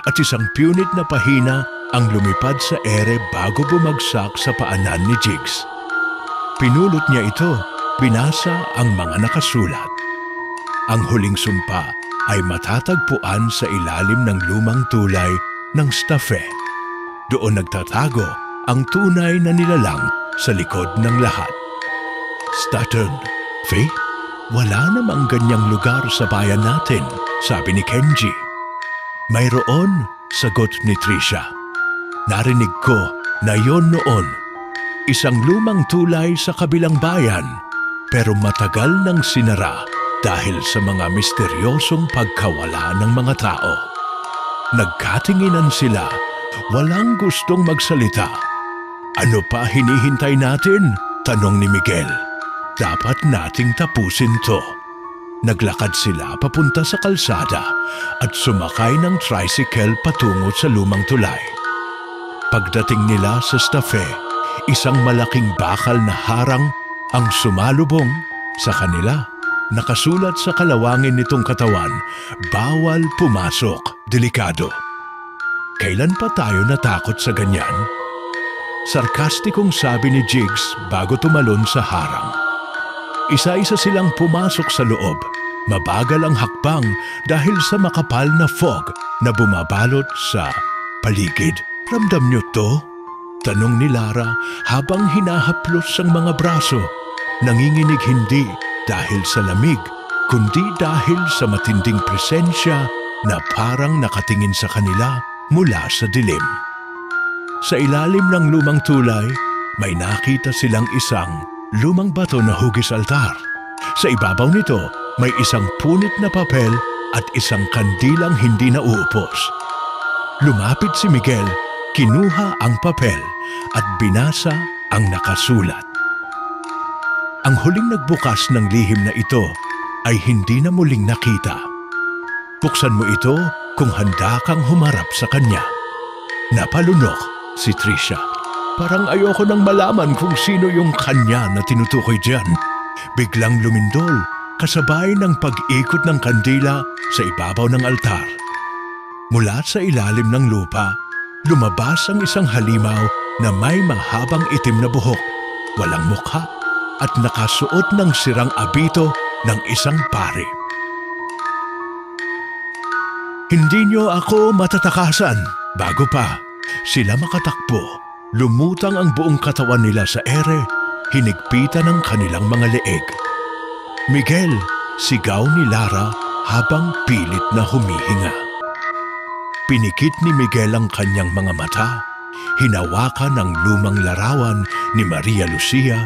at isang punit na pahina ang lumipad sa ere bago bumagsak sa paanan ni Jigs. Pinulot niya ito, binasa ang mga nakasulat. Ang huling sumpa ay matatagpuan sa ilalim ng lumang tulay ng stafe. Doon nagtatago ang tunay na nilalang sa likod ng lahat. Staten, Faith? Wala namang ganyang lugar sa bayan natin, sabi ni Kenji. Mayroon, sagot ni Trisha. Narinig ko na yon noon. Isang lumang tulay sa kabilang bayan, pero matagal nang sinara dahil sa mga misteryosong pagkawala ng mga tao. Nagkatinginan sila, walang gustong magsalita. Ano pa hinihintay natin? Tanong ni Miguel. Dapat nating tapusin to. Naglakad sila papunta sa kalsada at sumakay ng tricycle patungo sa lumang tulay. Pagdating nila sa stafe, isang malaking bakal na harang ang sumalubong sa kanila. Nakasulat sa kalawangin nitong katawan, bawal pumasok, delikado. Kailan pa tayo natakot sa ganyan? Sarkastikong sabi ni Jigs bago tumalon sa harang. Isa-isa silang pumasok sa loob. Mabagal ang hakbang dahil sa makapal na fog na bumabalot sa paligid. Ramdam niyo to? Tanong ni Lara habang hinahaplos ang mga braso. Nanginginig hindi dahil sa lamig, kundi dahil sa matinding presensya na parang nakatingin sa kanila mula sa dilim. Sa ilalim ng lumang tulay, may nakita silang isang lumang bato na hugis altar. Sa ibabaw nito, may isang punit na papel at isang kandilang hindi nauupos. Lumapit si Miguel, kinuha ang papel at binasa ang nakasulat. Ang huling nagbukas ng lihim na ito ay hindi na muling nakita. Buksan mo ito kung handa kang humarap sa kanya. Napalunok si Trisha. Parang ayoko nang malaman kung sino yung kanya na tinutukoy diyan. Biglang lumindol, kasabay ng pag-ikot ng kandila sa ibabaw ng altar. Mula sa ilalim ng lupa, lumabas ang isang halimaw na may mahabang itim na buhok, walang mukha, at nakasuot ng sirang abito ng isang pari. Hindi niyo ako matatakasan. Bago pa sila makatakbo, lumutang ang buong katawan nila sa ere, hinigpitan ng kanilang mga leeg. Miguel, sigaw ni Lara habang pilit na humihinga. Pinikit ni Miguel ang kanyang mga mata, hinawakan ang lumang larawan ni Maria Lucia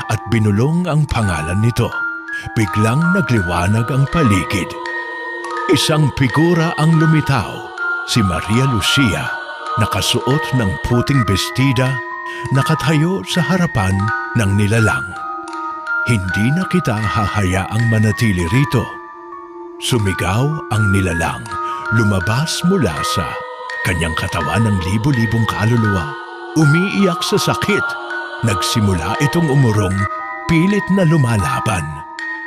at binulong ang pangalan nito. Biglang nagliwanag ang paligid. Isang figura ang lumitaw, si Maria Lucia, nakasuot ng puting bestida, nakatayo sa harapan ng nilalang. Hindi na kita hahayaang manatili rito. Sumigaw ang nilalang, lumabas mula sa kanyang katawan ng libo-libong kaluluwa. Umiiyak sa sakit. Nagsimula itong umurong, pilit na lumalaban.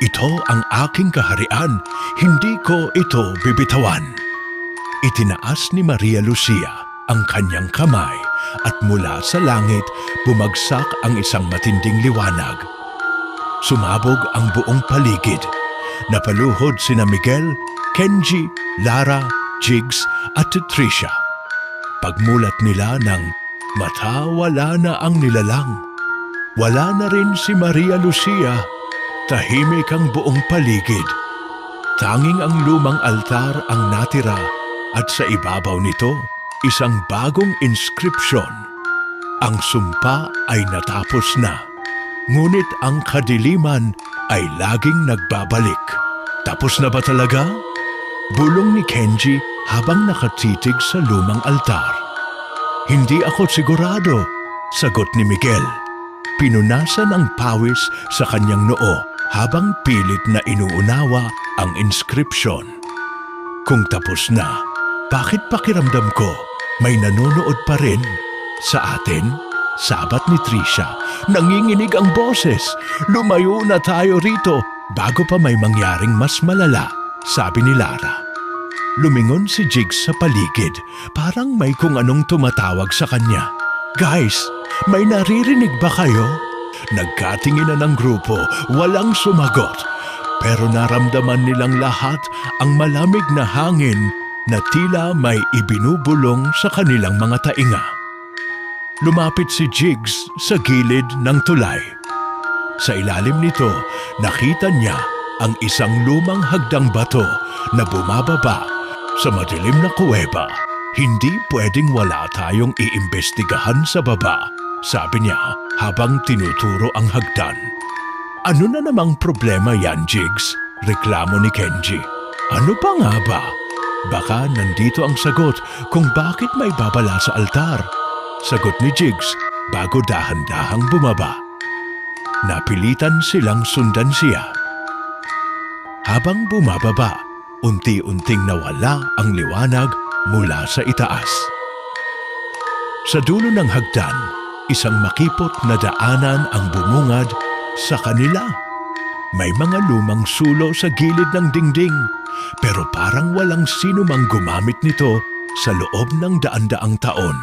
Ito ang aking kaharian, hindi ko ito bibitawan. Itinaas ni Maria Lucia ang kanyang kamay at mula sa langit bumagsak ang isang matinding liwanag. Sumabog ang buong paligid. Napaluhod sina Miguel, Kenji, Lara, Jigs at Tricia. Pagmulat nila ng mata, wala na ang nilalang. Wala na rin si Maria Lucia. Tahimik ang buong paligid. Tanging ang lumang altar ang natira at sa ibabaw nito, isang bagong inskripsyon. Ang sumpa ay natapos na, ngunit ang kadiliman ay laging nagbabalik. Tapos na ba talaga? Bulong ni Kenji habang nakatitig sa lumang altar. Hindi ako sigurado, sagot ni Miguel. Pinunasan ang pawis sa kanyang noo habang pilit na inuunawa ang inskripsyon. Kung tapos na, bakit pakiramdam ko may nanonood pa rin? Sa atin, sabat ni Tricia, nanginginig ang boses. Lumayo na tayo rito bago pa may mangyaring mas malala, sabi ni Lara. Lumingon si Jigs sa paligid, parang may kung anong tumatawag sa kanya. Guys, may naririnig ba kayo? Nagkatinginan ng grupo, walang sumagot. Pero naramdaman nilang lahat ang malamig na hangin na tila may ibinubulong sa kanilang mga tainga. Lumapit si Jigs sa gilid ng tulay. Sa ilalim nito, nakita niya ang isang lumang hagdang bato na bumababa sa madilim na kuweba. Hindi pwedeng wala tayong iimbestigahan sa baba, sabi niya habang tinuturo ang hagdan. Ano na namang problema yan, Jigs? Reklamo ni Kenji. Ano pa nga ba? Baka nandito ang sagot kung bakit may babala sa altar. Sagot ni Jigs bago dahan-dahang bumaba. Napilitan silang sundan siya. Habang bumababa, unti-unting nawala ang liwanag mula sa itaas. Sa dulo ng hagdan, isang makipot na daanan ang bumungad sa kanila. May mga lumang sulo sa gilid ng dingding, pero parang walang sino mang gumamit nito sa loob ng daan-daang taon.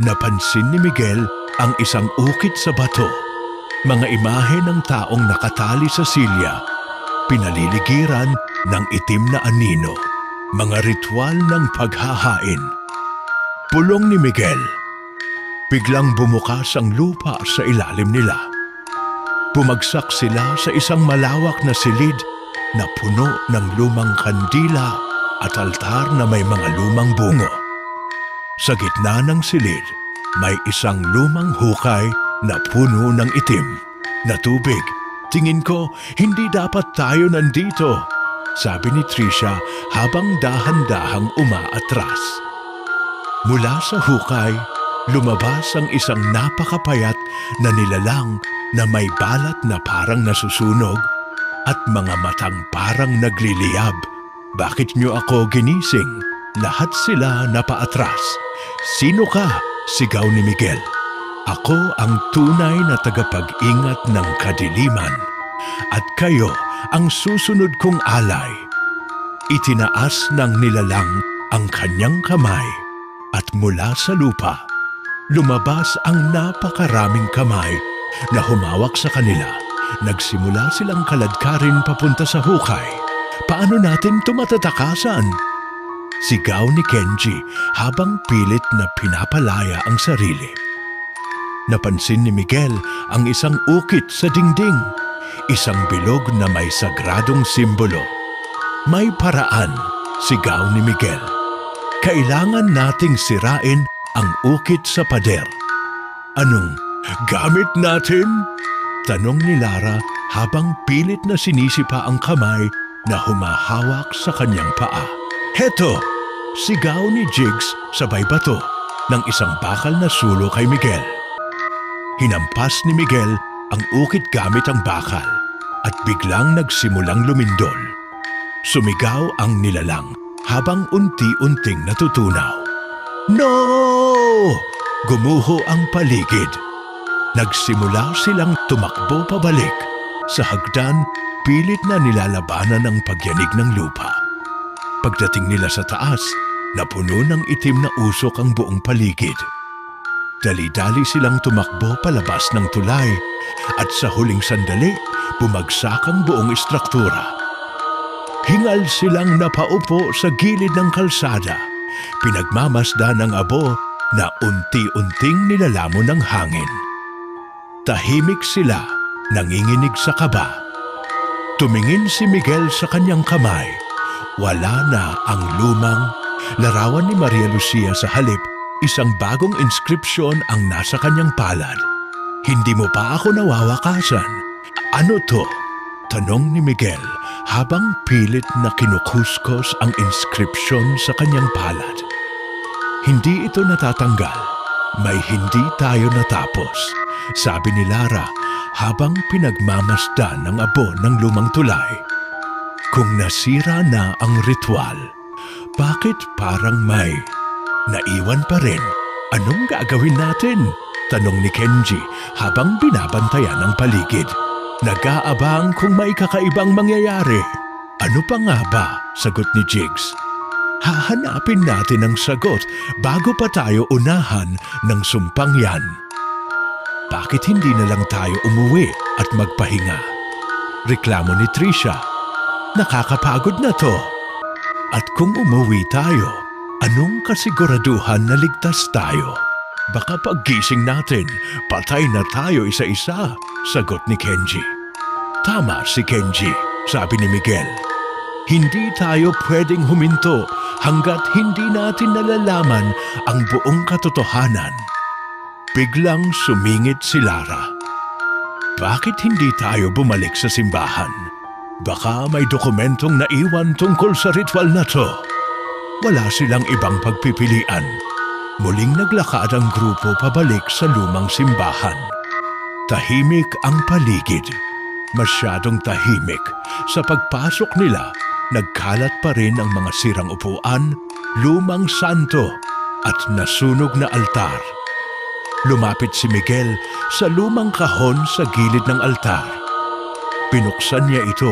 Napansin ni Miguel ang isang ukit sa bato, mga imahe ng taong nakatali sa silya, pinaliligiran ng itim na anino, mga ritual ng paghahain. Pulong ni Miguel. Biglang bumukas ang lupa sa ilalim nila. Bumagsak sila sa isang malawak na silid na puno ng lumang kandila at altar na may mga lumang bungo. Sa gitna ng silid, may isang lumang hukay na puno ng itim na tubig. Tingin ko, hindi dapat tayo nandito, sabi ni Tricia habang dahan-dahang umaatras. Mula sa hukay, lumabas ang isang napakapayat na nilalang na may balat na parang nasusunog at mga matang parang nagliliyab. Bakit niyo ako ginising? Lahat sila napaatras. Sino ka? Sigaw ni Miguel. Ako ang tunay na tagapag-ingat ng kadiliman at kayo ang susunod kong alay. Itinaas ng nilalang ang kanyang kamay at mula sa lupa, lumabas ang napakaraming kamay na humawak sa kanila. Nagsimula silang kaladkarin papunta sa hukay. Paano natin tumatatakasan? Sigaw ni Kenji habang pilit na pinapalaya ang sarili. Napansin ni Miguel ang isang ukit sa dingding. Isang bilog na may sagradong simbolo. May paraan, sigaw ni Miguel. Kailangan nating sirain ang ukit sa pader. Anong gamit natin? Tanong ni Lara habang pilit na sinisipa ang kamay na humahawak sa kanyang paa. Heto! Sigaw ni Jigs sabay bato ng isang bakal na sulo kay Miguel. Hinampas ni Miguel ang ukit gamit ang bakal at biglang nagsimulang lumindol. Sumigaw ang nilalang habang unti-unting natutunaw. No! Gumuho ang paligid. Nagsimula silang tumakbo pabalik. Sa hagdan, pilit na nilalabanan ang pagyanig ng lupa. Pagdating nila sa taas, napuno ng itim na usok ang buong paligid. Dali-dali silang tumakbo palabas ng tulay at sa huling sandali, bumagsak ang buong istruktura. Hingal silang napaupo sa gilid ng kalsada. Pinagmamasdan ng abo na unti-unting nilalamon ng hangin. Tahimik sila, nanginginig sa kaba. Tumingin si Miguel sa kanyang kamay. Wala na ang lumang larawan ni Maria Lucia. Sa halip, isang bagong inskripsyon ang nasa kanyang palad. Hindi mo pa ako nawawakasan. Ano to? Tanong ni Miguel habang pilit na kinukuskos ang inskripsyon sa kanyang palad. Hindi ito natatanggal. May hindi tayo natapos, sabi ni Lara habang pinagmamasdan ng abo ng lumang tulay. Kung nasira na ang ritual, bakit parang may naiwan pa rin? Anong gagawin natin? Tanong ni Kenji habang binabantayan ang paligid. Nag-aabang kung may kakaibang mangyayari. Ano pa nga ba? Sagot ni Jigs. Hahanapin natin ang sagot bago pa tayo unahan ng sumpang yan. Bakit hindi na lang tayo umuwi at magpahinga? Reklamo ni Trisha. Nakakapagod na to. At kung umuwi tayo, anong kasiguraduhan na ligtas tayo? Baka paggising natin, patay na tayo isa-isa, sagot ni Kenji. Tama si Kenji, sabi ni Miguel. Hindi tayo pwedeng huminto hanggat hindi natin nalalaman ang buong katotohanan. Biglang sumingit si Lara. Bakit hindi tayo bumalik sa simbahan? Baka may dokumentong naiwan tungkol sa ritual na to. Wala silang ibang pagpipilian. Muling naglakad ang grupo pabalik sa lumang simbahan. Tahimik ang paligid. Masyadong tahimik. Sa pagpasok nila, nagkalat pa rin ang mga sirang upuan, lumang santo at nasunog na altar. Lumapit si Miguel sa lumang kahon sa gilid ng altar. Pinuksan niya ito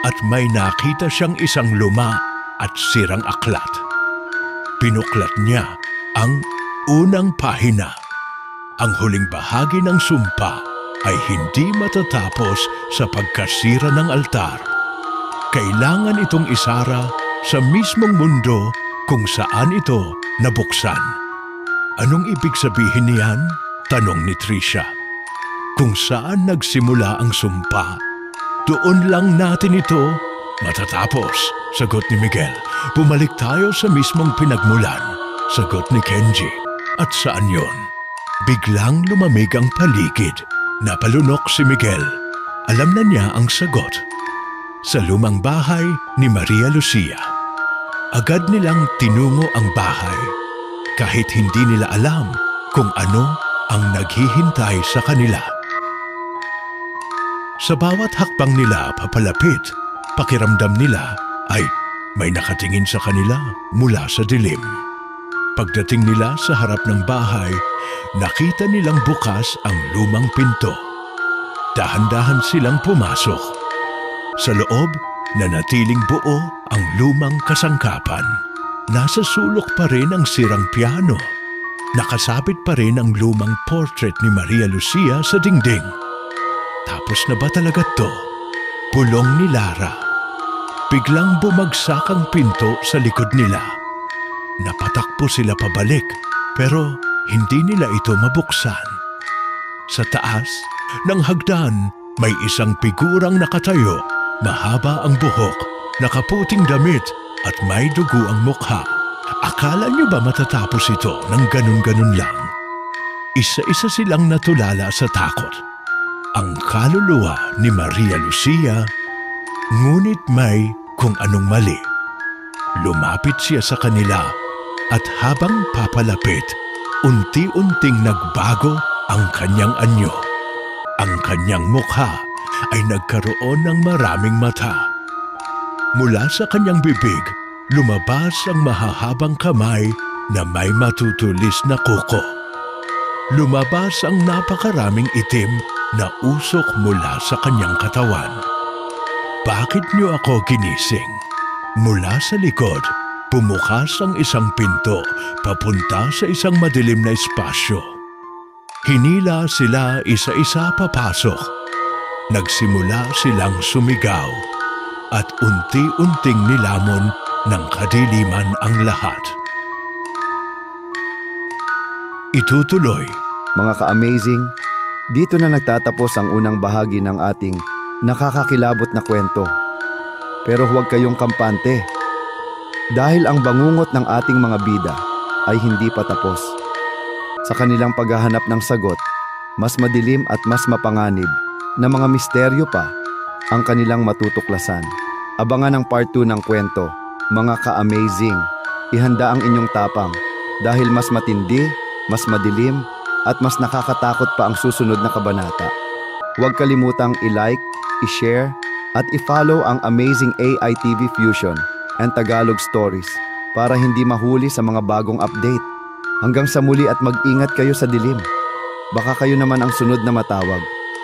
at may nakita siyang isang luma at sirang aklat. Pinuklat niya ang unang pahina. Ang huling bahagi ng sumpa ay hindi matatapos sa pagkasira ng altar. Kailangan itong isara sa mismong mundo kung saan ito nabuksan. Anong ibig sabihin niyan? Tanong ni Trisha. Kung saan nagsimula ang sumpa, doon lang natin ito matatapos, sagot ni Miguel. Bumalik tayo sa mismong pinagmulan, sagot ni Kenji. At saan yon? Biglang lumamig ang paligid. Napalunok si Miguel. Alam na niya ang sagot. Sa lumang bahay ni Maria Lucia. Agad nilang tinungo ang bahay. Kahit hindi nila alam kung ano ang naghihintay sa kanila. Sa bawat hakbang nila papalapit, pakiramdam nila ay may nakatingin sa kanila mula sa dilim. Pagdating nila sa harap ng bahay, nakita nilang bukas ang lumang pinto. Dahan-dahan silang pumasok. Sa loob, nanatiling buo ang lumang kasangkapan. Nasa sulok pa rin ang sirang piano. Nakasabit pa rin ang lumang portrait ni Maria Lucia sa dingding. Tapos na ba talaga to? Pulong ni Lara. Biglang bumagsak ang pinto sa likod nila. Napatakbo sila pabalik pero hindi nila ito mabuksan. Sa taas ng hagdan may isang figurang nakatayo, mahaba ang buhok, nakaputing damit at may dugo ang mukha. Akala niyo ba matatapos ito ng ganun-ganun lang? Isa-isa silang natulala sa takot. Ang kaluluwa ni Maria Lucia, ngunit may kung anong mali. Lumapit siya sa kanila at habang papalapit, unti-unting nagbago ang kanyang anyo. Ang kanyang mukha ay nagkaroon ng maraming mata. Mula sa kanyang bibig, lumabas ang mahahabang kamay na may matutulis na kuko. Lumabas ang napakaraming itim na usok mula sa kanyang katawan. Bakit niyo ako ginising? Mula sa likod, bumukas ang isang pinto papunta sa isang madilim na espasyo. Hinila sila isa-isa papasok. Nagsimula silang sumigaw at unti-unting nilamon ng kadiliman ang lahat. Itutuloy. Mga ka-amazing, dito na nagtatapos ang unang bahagi ng ating nakakakilabot na kwento. Pero huwag kayong kampante. Dahil ang bangungot ng ating mga bida ay hindi pa tapos. Sa kanilang paghahanap ng sagot, mas madilim at mas mapanganib na mga misteryo pa ang kanilang matutuklasan. Abangan ang part 2 ng kwento, mga ka-amazing. Ihanda ang inyong tapang dahil mas matindi, mas madilim, at mas nakakatakot pa ang susunod na kabanata. Huwag kalimutang i-like, i-share, at i-follow ang Amazing AI TV Fusion and Tagalog Stories para hindi mahuli sa mga bagong update. Hanggang sa muli at mag-ingat kayo sa dilim. Baka kayo naman ang sunod na matawag.